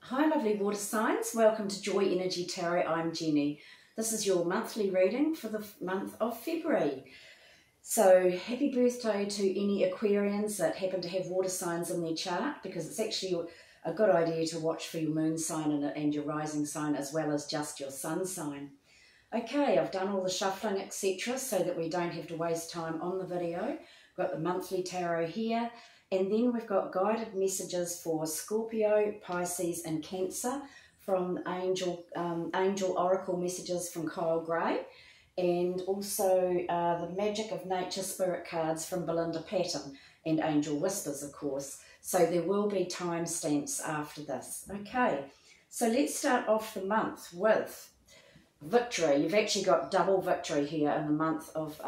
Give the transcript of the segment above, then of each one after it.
Hi lovely water signs, welcome to Joy Energy Tarot. I'm Jenny. This is your monthly reading for the month of February. So happy birthday to any Aquarians that happen to have water signs in their chart, because it's actually a good idea to watch for your moon sign and your rising sign as well as just your sun sign. Okay, I've done all the shuffling etc. so that we don't have to waste time on the video. Got the monthly tarot here. And then we've got guided messages for Scorpio, Pisces and Cancer from Angel Oracle messages from Kyle Gray, and also the Magic of Nature Spirit cards from Belinda Patton and Angel Whispers, of course. So there will be timestamps after this. Okay, so let's start off the month with victory. You've actually got double victory here in the month of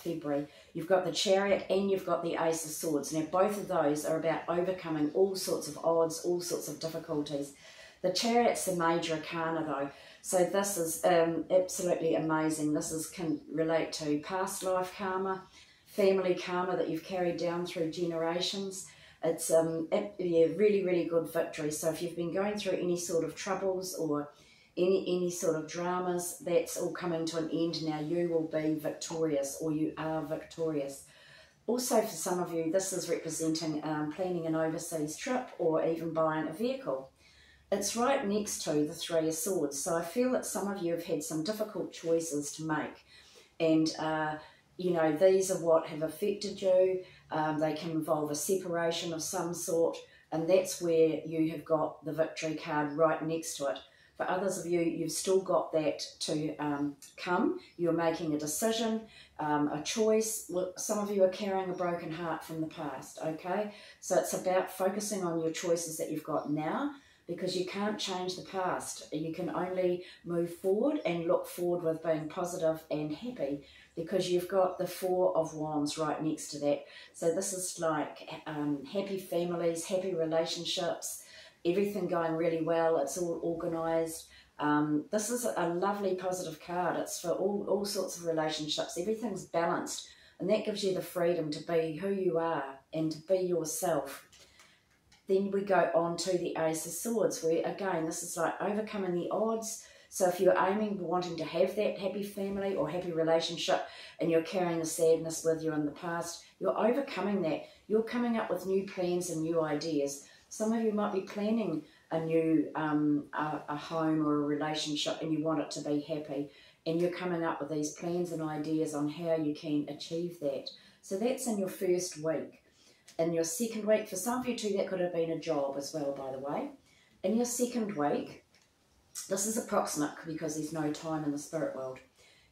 February. You've got the Chariot and you've got the Ace of Swords. Now both of those are about overcoming all sorts of odds, all sorts of difficulties. The Chariot's the major arcana though, so this is absolutely amazing. This can relate to past life karma, family karma that you've carried down through generations. It's yeah, really good victory. So if you've been going through any sort of troubles or any sort of dramas, that's all coming to an end now. You will be victorious, or you are victorious. Also for some of you, this is representing planning an overseas trip or even buying a vehicle. It's right next to the Three of Swords, so I feel that some of you have had some difficult choices to make, and you know, these are what have affected you. They can involve a separation of some sort, and that's where you have got the victory card right next to it. For others of you, you've still got that to come. You're making a decision, a choice. Some of you are carrying a broken heart from the past, okay? So it's about focusing on your choices that you've got now, because you can't change the past. You can only move forward and look forward with being positive and happy, because you've got the Four of Wands right next to that. So this is like happy families, happy relationships, everything going really well. It's all organised. This is a lovely positive card. It's for all sorts of relationships. Everything's balanced, and that gives you the freedom to be who you are and to be yourself. Then we go on to the Ace of Swords, where again this is like overcoming the odds. So if you're wanting to have that happy family or happy relationship and you're carrying the sadness with you in the past, you're overcoming that. You're coming up with new plans and new ideas. Some of you might be planning a new a home or a relationship, and you want it to be happy, and you're coming up with these plans and ideas on how you can achieve that. So that's in your first week. In your second week, for some of you too, that could have been a job as well, by the way. In your second week, this is approximate because there's no time in the spirit world.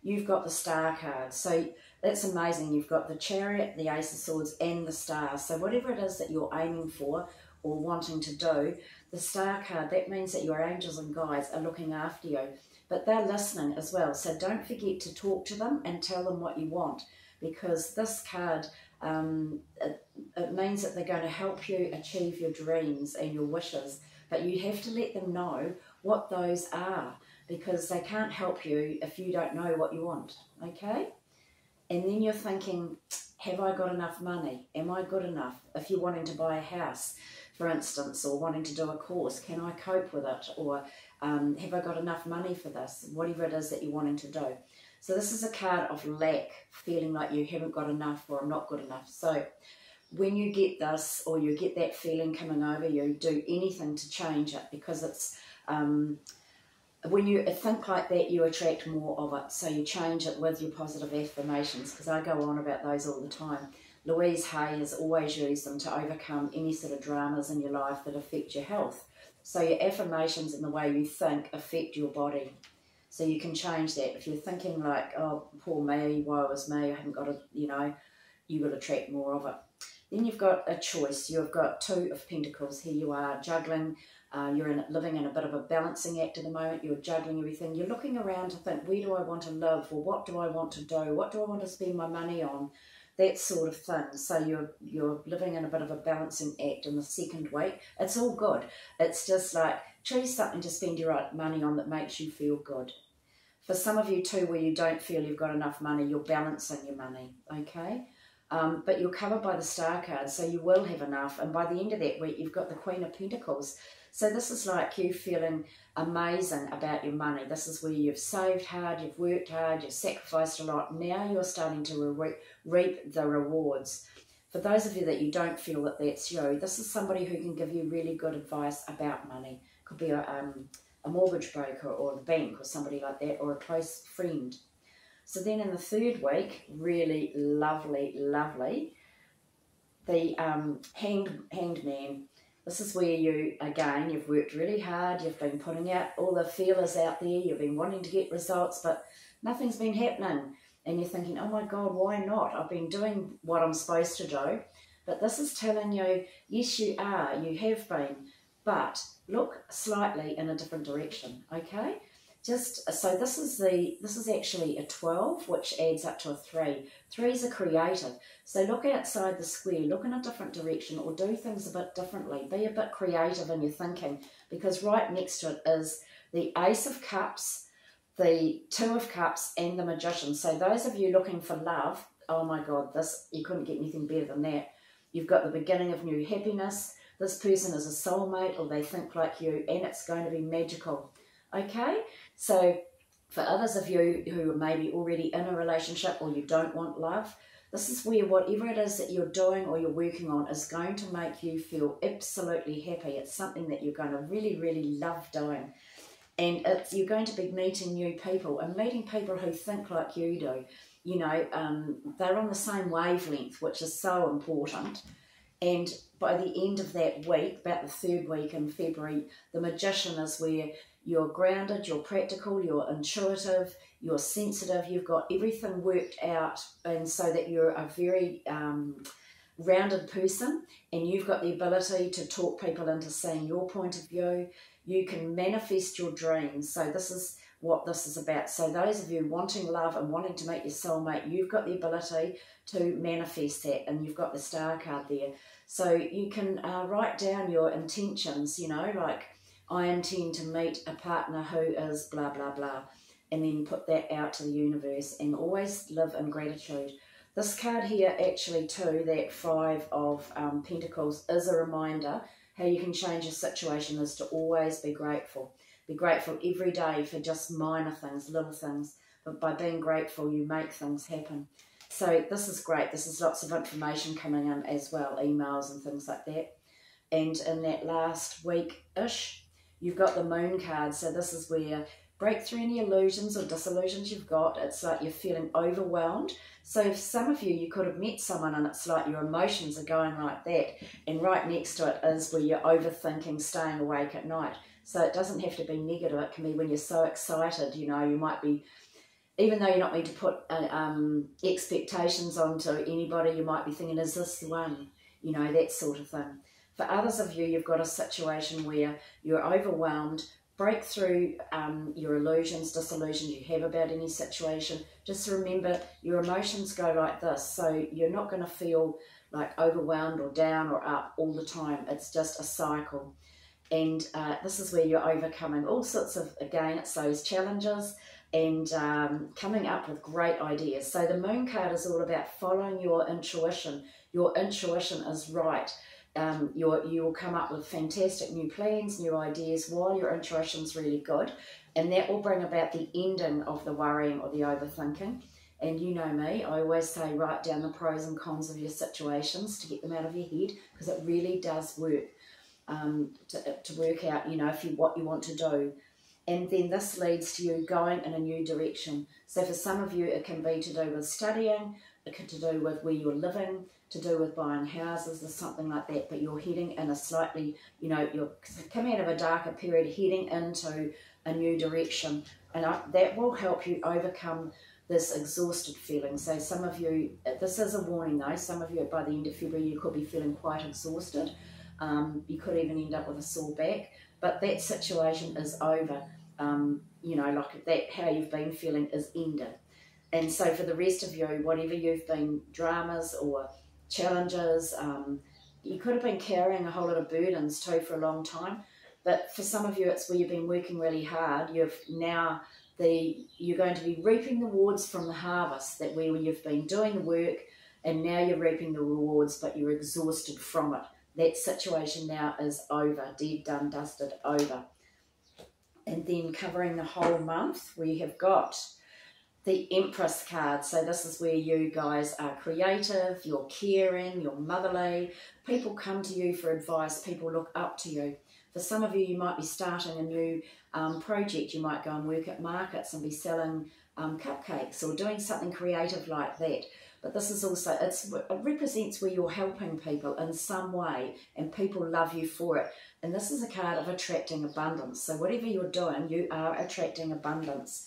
You've got the Star card, so that's amazing. You've got the Chariot, the Ace of Swords and the Star. So whatever it is that you're aiming for or wanting to do, the Star card, that means that your angels and guides are looking after you, but they're listening as well. So don't forget to talk to them and tell them what you want, because this card, it means that they're going to help you achieve your dreams and your wishes, but you have to let them know what those are, because they can't help you if you don't know what you want, okay? And then you're thinking, have I got enough money? Am I good enough? If you're wanting to buy a house, for instance, or wanting to do a course, can I cope with it? Or have I got enough money for this? Whatever it is that you're wanting to do. So this is a card of lack, feeling like you haven't got enough or I'm not good enough. So when you get this, or you get that feeling coming over you, do anything to change it, because it's when you think like that, you attract more of it. So you change it with your positive affirmations, because I go on about those all the time. Louise Hay has always used them to overcome any sort of dramas in your life that affect your health. So your affirmations and the way you think affect your body. So you can change that. If you're thinking like, oh, poor me, woe is me, I haven't got a, you know, you will attract more of it. Then you've got a choice. You've got Two of Pentacles. Here you are juggling. You're living in a bit of a balancing act at the moment. You're juggling everything. You're looking around to think, where do I want to live? Or what do I want to do? What do I want to spend my money on? That sort of thing. So you're living in a bit of a balancing act in the second week. It's all good. It's just like, choose something to spend your money on that makes you feel good. For some of you too, where you don't feel you've got enough money, you're balancing your money, okay? but you're covered by the Star card, so you will have enough. And by the end of that week, you've got the Queen of Pentacles. So this is like you feeling amazing about your money. This is where you've saved hard, you've worked hard, you've sacrificed a lot. Now you're starting to reap the rewards. For those of you that you don't feel that that's you, this is somebody who can give you really good advice about money. Could be a mortgage broker or the bank or somebody like that, or a close friend. So then in the third week, really lovely, lovely, the Hanged Man. This is where you, again, you've worked really hard, you've been putting out all the feelers out there, you've been wanting to get results, but nothing's been happening. And you're thinking, oh my God, why not? I've been doing what I'm supposed to do. But this is telling you, yes, you are, you have been, but look slightly in a different direction, okay? Just so this is actually a 12, which adds up to a 3. 3s are creative. So look outside the square, look in a different direction, or do things a bit differently. Be a bit creative in your thinking, because right next to it is the Ace of Cups, the 2 of Cups, and the Magician. So those of you looking for love, oh my God, this, you couldn't get anything better than that. You've got the beginning of new happiness. This person is a soulmate, or they think like you, and it's going to be magical. Okay, so for others of you who are maybe already in a relationship or you don't want love, this is where whatever it is that you're doing or you're working on is going to make you feel absolutely happy. It's something that you're going to really, really love doing. And you're going to be meeting new people, and meeting people who think like you do. You know, they're on the same wavelength, which is so important. And by the end of that week, about the third week in February, the Magician is where you're grounded, you're practical, you're intuitive, you're sensitive, you've got everything worked out, and so that you're a very rounded person, and you've got the ability to talk people into seeing your point of view. You can manifest your dreams. So this is what this is about. So those of you wanting love and wanting to meet your soulmate, you've got the ability to manifest that, and you've got the Star card there. So you can write down your intentions, you know, like, I intend to meet a partner who is blah, blah, blah, and then put that out to the universe, and always live in gratitude. This card here, actually too, that 5 of Pentacles, is a reminder how you can change your situation is to always be grateful. Be grateful every day for just minor things, little things, but by being grateful, you make things happen. So this is great. This is lots of information coming in as well, emails and things like that. And in that last week-ish, you've got the Moon card. So this is where break through any illusions or disillusions you've got. It's like you're feeling overwhelmed. So for some of you, you could have met someone and it's like your emotions are going like that. And right next to it is where you're overthinking, staying awake at night. So it doesn't have to be negative. It can be when you're so excited, you know, you might be, even though you're not meant to put expectations onto anybody, you might be thinking, is this the one? You know, that sort of thing. For others of you, you've got a situation where you're overwhelmed. Break through your illusions, disillusions you have about any situation. Just remember, your emotions go like this. So you're not going to feel like overwhelmed or down or up all the time. It's just a cycle. And this is where you're overcoming all sorts of, again, it's those challenges and coming up with great ideas. So the Moon card is all about following your intuition. Your intuition is right. You will come up with fantastic new plans, new ideas while your intuition's really good, and that will bring about the ending of the worrying or the overthinking. And you know me, I always say write down the pros and cons of your situations to get them out of your head, because it really does work to work out, you know, what you want to do. And then this leads to you going in a new direction. So for some of you, it can be to do with studying, it can to do with where you're living, to do with buying houses or something like that, but you're heading in a slightly, you know, you're coming out of a darker period, heading into a new direction, and that will help you overcome this exhausted feeling. So some of you, this is a warning though, some of you by the end of February, you could be feeling quite exhausted. You could even end up with a sore back, but that situation is over. You know, like that, how you've been feeling is ended. And so for the rest of you, whatever you've been, dramas or challenges, you could have been carrying a whole lot of burdens too for a long time, but for some of you it's where you've been working really hard. You're going to be reaping the rewards from the harvest, that where you've been doing the work, and now you're reaping the rewards, but you're exhausted from it. That situation now is over, dead, done, dusted, over. And then covering the whole month, we have got the Empress card. So this is where you guys are creative, you're caring, you're motherly. People come to you for advice, people look up to you. For some of you, you might be starting a new project. You might go and work at markets and be selling cupcakes or doing something creative like that. But this is also, it represents where you're helping people in some way and people love you for it. And this is a card of attracting abundance. So whatever you're doing, you are attracting abundance.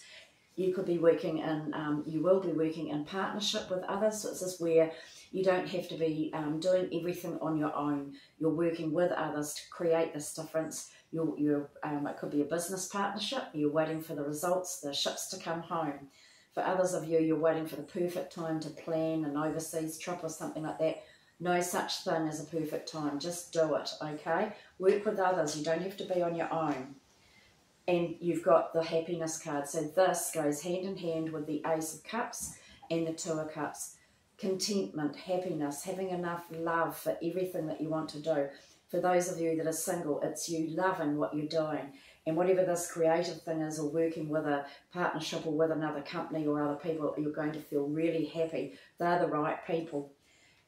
You could be working in, you will be working in partnership with others. So this is where you don't have to be doing everything on your own. You're working with others to create this difference. It could be a business partnership. You're waiting for the results, the ships to come home. For others of you, you're waiting for the perfect time to plan an overseas trip or something like that. No such thing as a perfect time. Just do it, okay? Work with others. You don't have to be on your own. And you've got the happiness card. So this goes hand in hand with the Ace of Cups and the Two of Cups. Contentment, happiness, having enough love for everything that you want to do. For those of you that are single, it's you loving what you're doing. And whatever this creative thing is, or working with a partnership or with another company or other people, you're going to feel really happy. They're the right people.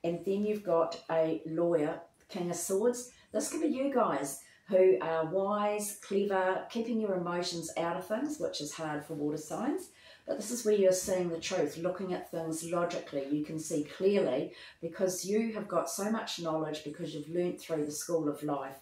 And then you've got a lawyer, King of Swords. This could be you guys who are wise, clever, keeping your emotions out of things, which is hard for water signs. But this is where you're seeing the truth, looking at things logically. You can see clearly because you have got so much knowledge, because you've learnt through the school of life.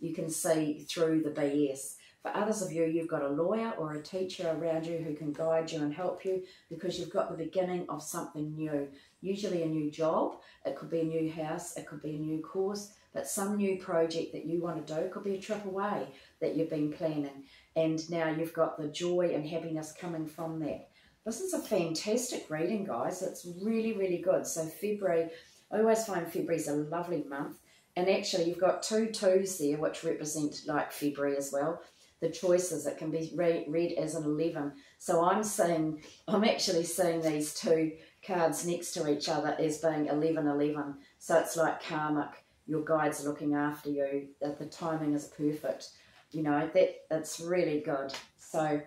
You can see through the BS. For others of you, you've got a lawyer or a teacher around you who can guide you and help you, because you've got the beginning of something new. Usually a new job, it could be a new house, it could be a new course, but some new project that you want to do. It could be a trip away that you've been planning. And now you've got the joy and happiness coming from that. This is a fantastic reading, guys. It's really, really good. So February, I always find February's a lovely month. And actually you've got two twos there, which represent like February as well. The choices, it can be read as an 11. So I'm actually seeing these two cards next to each other as being 11-11. So it's like karmic. Your guide's looking after you. That the timing is perfect. You know, it's really good. So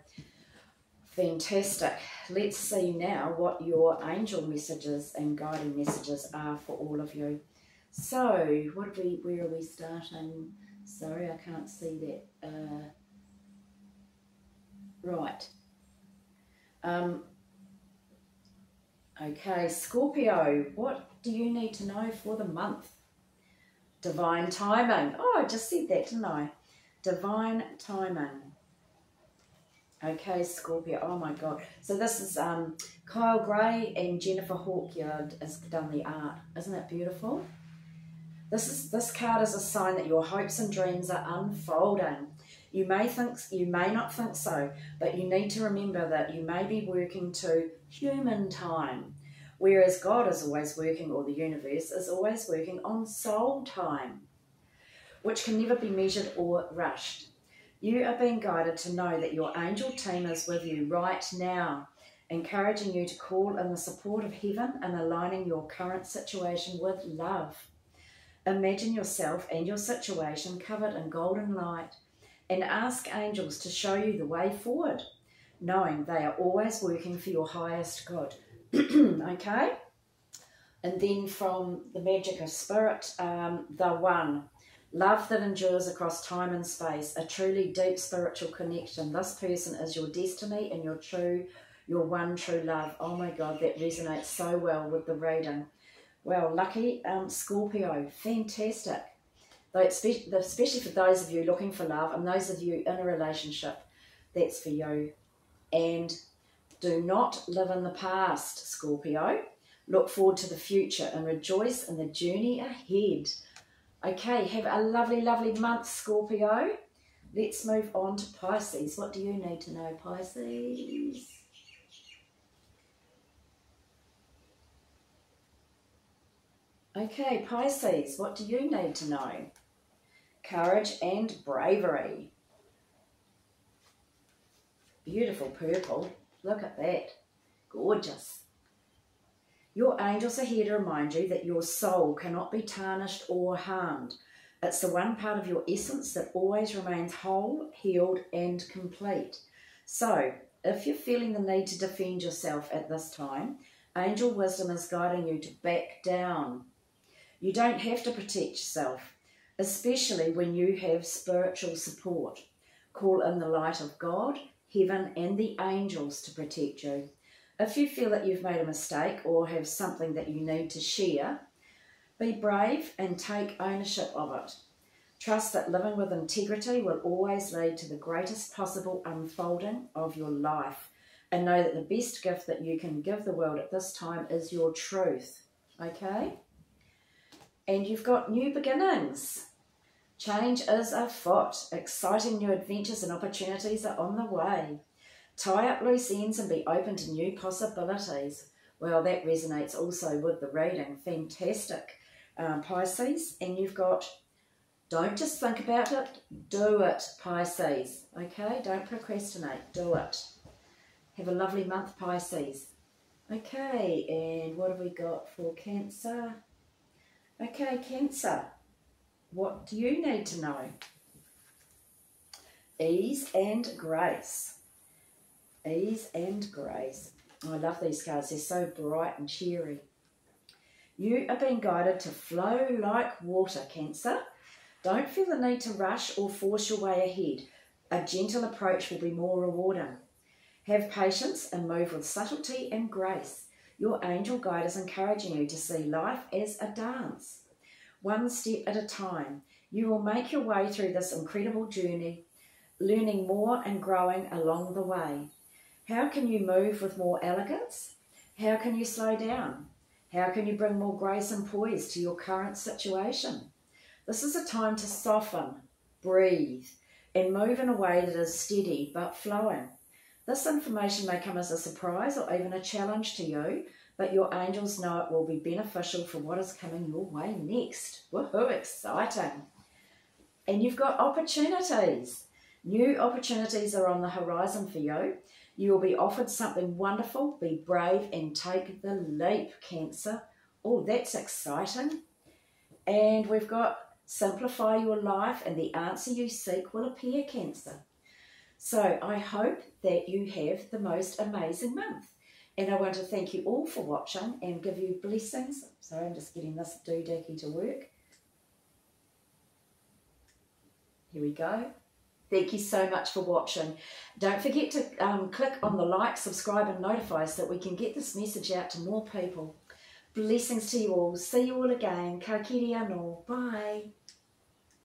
fantastic. Let's see now what your angel messages and guiding messages are for all of you. So where are we starting? Sorry, I can't see that. Right. Okay, Scorpio, what do you need to know for the month? Divine timing. Oh, I just said that, didn't I? Divine timing. Okay, Scorpio. Oh my God. So this is Kyle Gray and Jennifer Hawkyard has done the art. Isn't it beautiful? This card is a sign that your hopes and dreams are unfolding. You may not think so, but you need to remember that you may be working to human time, whereas God is always working, or the universe is always working on soul time, which can never be measured or rushed. You are being guided to know that your angel team is with you right now, encouraging you to call in the support of heaven and aligning your current situation with love. Imagine yourself and your situation covered in golden light and ask angels to show you the way forward, knowing they are always working for your highest good. Okay? And then from the magic of spirit, the one. Love that endures across time and space, a truly deep spiritual connection. This person is your destiny and your one true love. Oh my God, that resonates so well with the reading. Well, lucky Scorpio, fantastic. Especially for those of you looking for love and those of you in a relationship, that's for you. And do not live in the past, Scorpio. Look forward to the future and rejoice in the journey ahead. Okay, have a lovely, lovely month, Scorpio. Let's move on to Pisces. What do you need to know, Pisces? Okay, Pisces, what do you need to know? Courage and bravery. Beautiful purple. Look at that. Gorgeous. Your angels are here to remind you that your soul cannot be tarnished or harmed. It's the one part of your essence that always remains whole, healed, and complete. So, if you're feeling the need to defend yourself at this time, angel wisdom is guiding you to back down. You don't have to protect yourself, especially when you have spiritual support. Call in the light of God, heaven, and the angels to protect you. If you feel that you've made a mistake or have something that you need to share, be brave and take ownership of it. Trust that living with integrity will always lead to the greatest possible unfolding of your life. And know that the best gift that you can give the world at this time is your truth. Okay? And you've got new beginnings. Change is afoot. Exciting new adventures and opportunities are on the way. Tie up loose ends and be open to new possibilities. Well, that resonates also with the reading. Fantastic, Pisces. And you've got, don't just think about it, do it, Pisces. Okay, don't procrastinate, do it. Have a lovely month, Pisces. Okay, and what have we got for Cancer? Okay, Cancer, what do you need to know? Ease and grace. Ease and grace. I love these cards. They're so bright and cheery. You are being guided to flow like water, Cancer. Don't feel the need to rush or force your way ahead. A gentle approach will be more rewarding. Have patience and move with subtlety and grace. Your angel guide is encouraging you to see life as a dance. One step at a time. You will make your way through this incredible journey, learning more and growing along the way. How can you move with more elegance? How can you slow down? How can you bring more grace and poise to your current situation? This is a time to soften, breathe, and move in a way that is steady but flowing. This information may come as a surprise or even a challenge to you, but your angels know it will be beneficial for what is coming your way next. Woohoo, exciting. And you've got opportunities. New opportunities are on the horizon for you. You will be offered something wonderful. Be brave and take the leap, Cancer. Oh, that's exciting. And we've got simplify your life and the answer you seek will appear, Cancer. So I hope that you have the most amazing month. And I want to thank you all for watching and give you blessings. Sorry, I'm just getting this doodacky to work. Here we go. Thank you so much for watching. Don't forget to click on the like, subscribe and notify so that we can get this message out to more people. Blessings to you all. See you all again. Ka kiri anō. Bye.